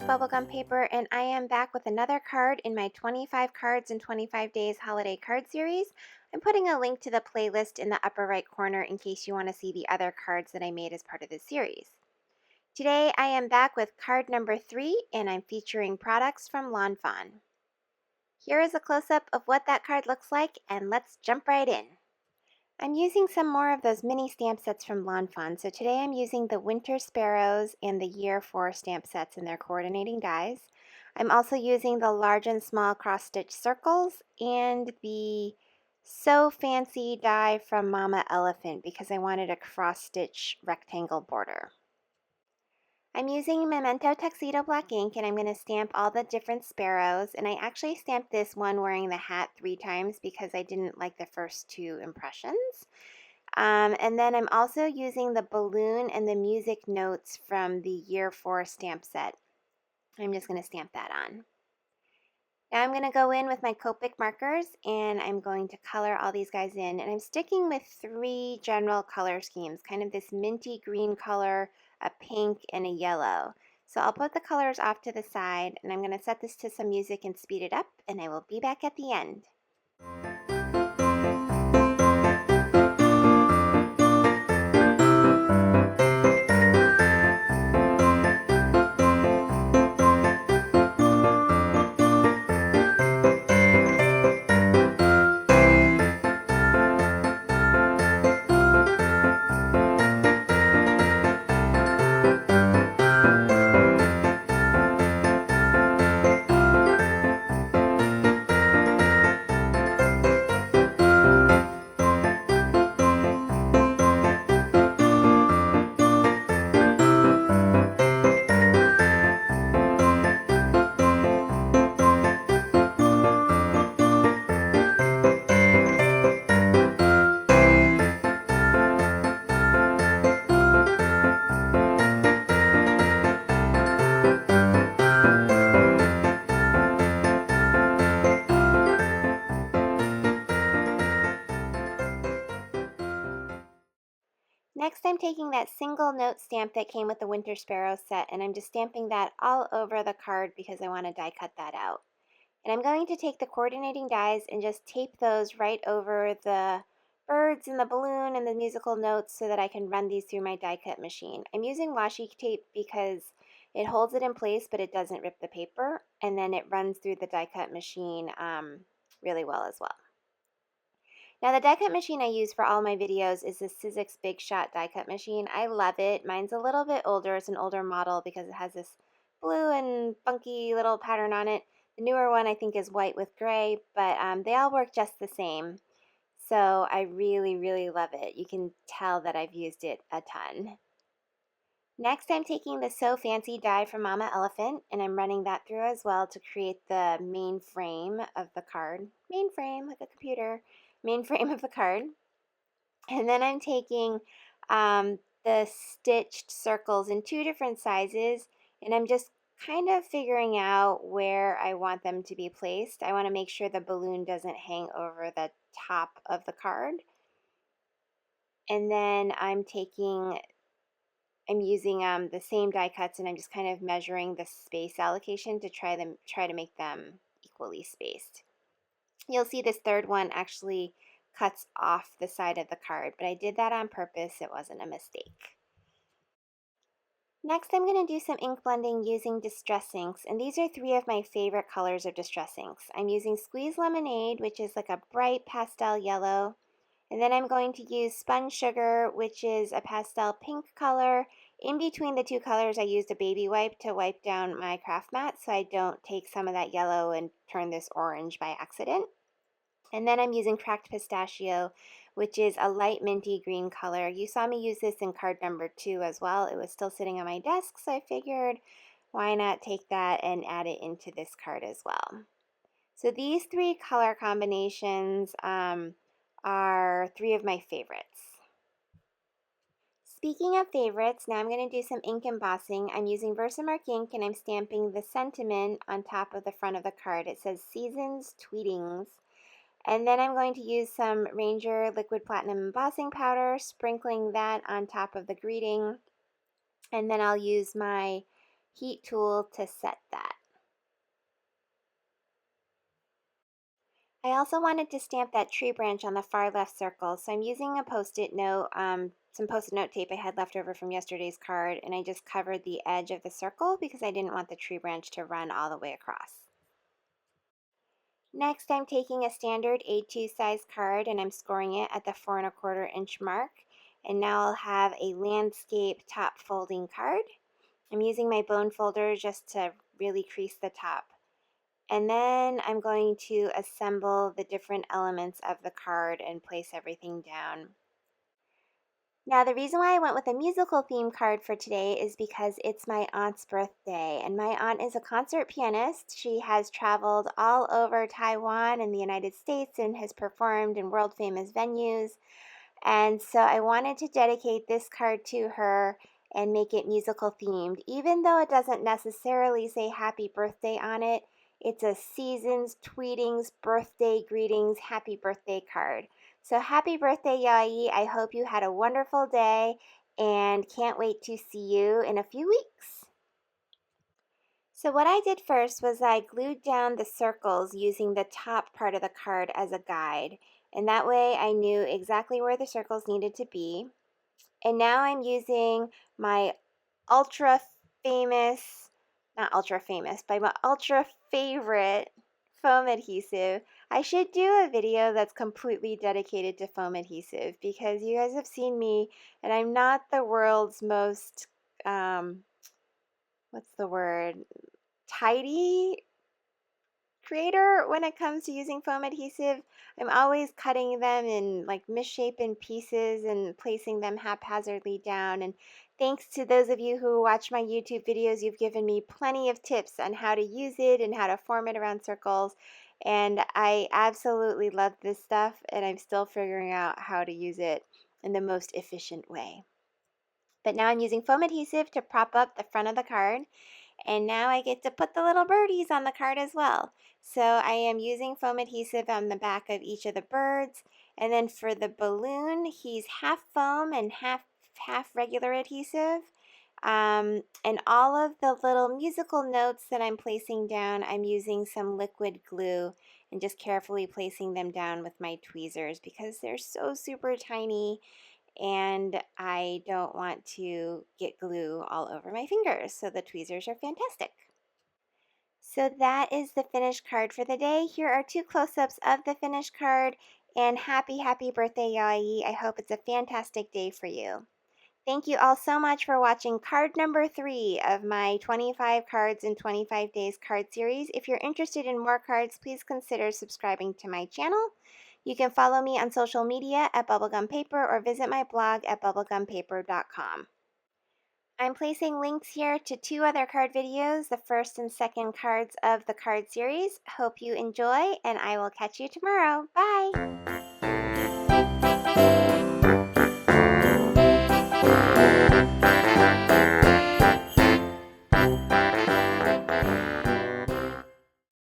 of Bubblegum paper, and I am back with another card in my 25 cards in 25 days holiday card series. I'm putting a link to the playlist in the upper right corner in case you want to see the other cards that I made as part of this series. Today I am back with card number 3, and I'm featuring products from Lawn Fawn. Here is a close-up of what that card looks like, and let's jump right in. I'm using some more of those mini stamp sets from Lawn Fawn. So today I'm using the Winter Sparrows and the Year 4 stamp sets in their coordinating dies. I'm also using the large and small cross-stitch circles and the So Fancy die from Mama Elephant because I wanted a cross-stitch rectangle border. I'm using Memento Tuxedo Black ink, and I'm going to stamp all the different sparrows, and I actually stamped this one wearing the hat 3 times because I didn't like the first 2 impressions. And then I'm also using the balloon and the music notes from the Year 4 stamp set. I'm just going to stamp that on. Now I'm going to go in with my Copic markers, and I'm going to color all these guys in. And I'm sticking with 3 general color schemes, kind of this minty green color, a pink, and a yellow. So I'll put the colors off to the side, and I'm going to set this to some music and speed it up, and I will be back at the end. Next, I'm taking that single note stamp that came with the Winter Sparrow set, and I'm just stamping that all over the card because I want to die cut that out. And I'm going to take the coordinating dies and just tape those right over the birds and the balloon and the musical notes so that I can run these through my die cut machine. I'm using washi tape because it holds it in place, but it doesn't rip the paper, and then it runs through the die cut machine really well as well. Now the die cut machine I use for all my videos is the Sizzix Big Shot die cut machine. I love it. Mine's a little bit older. It's an older model because it has this blue and funky little pattern on it. The newer one I think is white with gray, but they all work just the same. So I really, really love it. You can tell that I've used it a ton. Next, I'm taking the So Fancy die from Mama Elephant, and I'm running that through as well to create the main frame of the card. Main frame, like a computer. Main frame of the card. And then I'm taking the stitched circles in 2 different sizes, and I'm just kind of figuring out where I want them to be placed. I want to make sure the balloon doesn't hang over the top of the card. And then I'm using the same die cuts, and I'm just kind of measuring the space allocation to try to make them equally spaced. You'll see this third one actually cuts off the side of the card, but I did that on purpose. It wasn't a mistake. Next, I'm going to do some ink blending using Distress inks, and these are 3 of my favorite colors of Distress inks. I'm using Squeeze Lemonade, which is like a bright pastel yellow, and then I'm going to use Sponge Sugar, which is a pastel pink color. In between the 2 colors, I used a baby wipe to wipe down my craft mat so I don't take some of that yellow and turn this orange by accident. And then I'm using Cracked Pistachio, which is a light minty green color. You saw me use this in card number 2 as well. It was still sitting on my desk, so I figured why not take that and add it into this card as well. So these 3 color combinations are 3 of my favorites. Speaking of favorites, now I'm going to do some ink embossing. I'm using Versamark ink, and I'm stamping the sentiment on top of the front of the card. It says Seasons Tweetings. And then I'm going to use some Ranger Liquid Platinum Embossing Powder, sprinkling that on top of the greeting. And then I'll use my heat tool to set that. I also wanted to stamp that tree branch on the far left circle, so I'm using a Post-it note, some Post-it note tape I had left over from yesterday's card, and I just covered the edge of the circle because I didn't want the tree branch to run all the way across. Next, I'm taking a standard A2 size card and I'm scoring it at the 4 1/4 inch mark. And now I'll have a landscape top folding card. I'm using my bone folder just to really crease the top. And then I'm going to assemble the different elements of the card and place everything down. Now, the reason why I went with a musical theme card for today is because it's my aunt's birthday, and my aunt is a concert pianist. She has traveled all over Taiwan and the United States and has performed in world famous venues. And so I wanted to dedicate this card to her and make it musical themed. Even though it doesn't necessarily say happy birthday on it, it's a Seasons Tweetings birthday greetings happy birthday card. So happy birthday, Yai. I hope you had a wonderful day and can't wait to see you in a few weeks. So what I did first was I glued down the circles using the top part of the card as a guide. And that way I knew exactly where the circles needed to be. And now I'm using my ultra famous, not ultra famous, but my ultra favorite foam adhesive. I should do a video that's completely dedicated to foam adhesive because you guys have seen me and I'm not the world's most, what's the word, tidy creator when it comes to using foam adhesive. I'm always cutting them in like misshapen pieces and placing them haphazardly down. And thanks to those of you who watch my YouTube videos, you've given me plenty of tips on how to use it and how to form it around circles. And I absolutely love this stuff, and I'm still figuring out how to use it in the most efficient way. But now I'm using foam adhesive to prop up the front of the card. And now I get to put the little birdies on the card as well. So I am using foam adhesive on the back of each of the birds. And then for the balloon, he's half foam and half regular adhesive. And all of the little musical notes that I'm placing down, I'm using some liquid glue and just carefully placing them down with my tweezers because they're so super tiny and I don't want to get glue all over my fingers, so the tweezers are fantastic. So that is the finished card for the day. Here are 2 close-ups of the finished card, and happy birthday, Yai. I hope it's a fantastic day for you. Thank you all so much for watching card number 3 of my 25 cards in 25 days card series. If you're interested in more cards, please consider subscribing to my channel. You can follow me on social media at Bubblegum Paper or visit my blog at bubblegumpaper.com. I'm placing links here to 2 other card videos, the first and second cards of the card series. Hope you enjoy, and I will catch you tomorrow. Bye!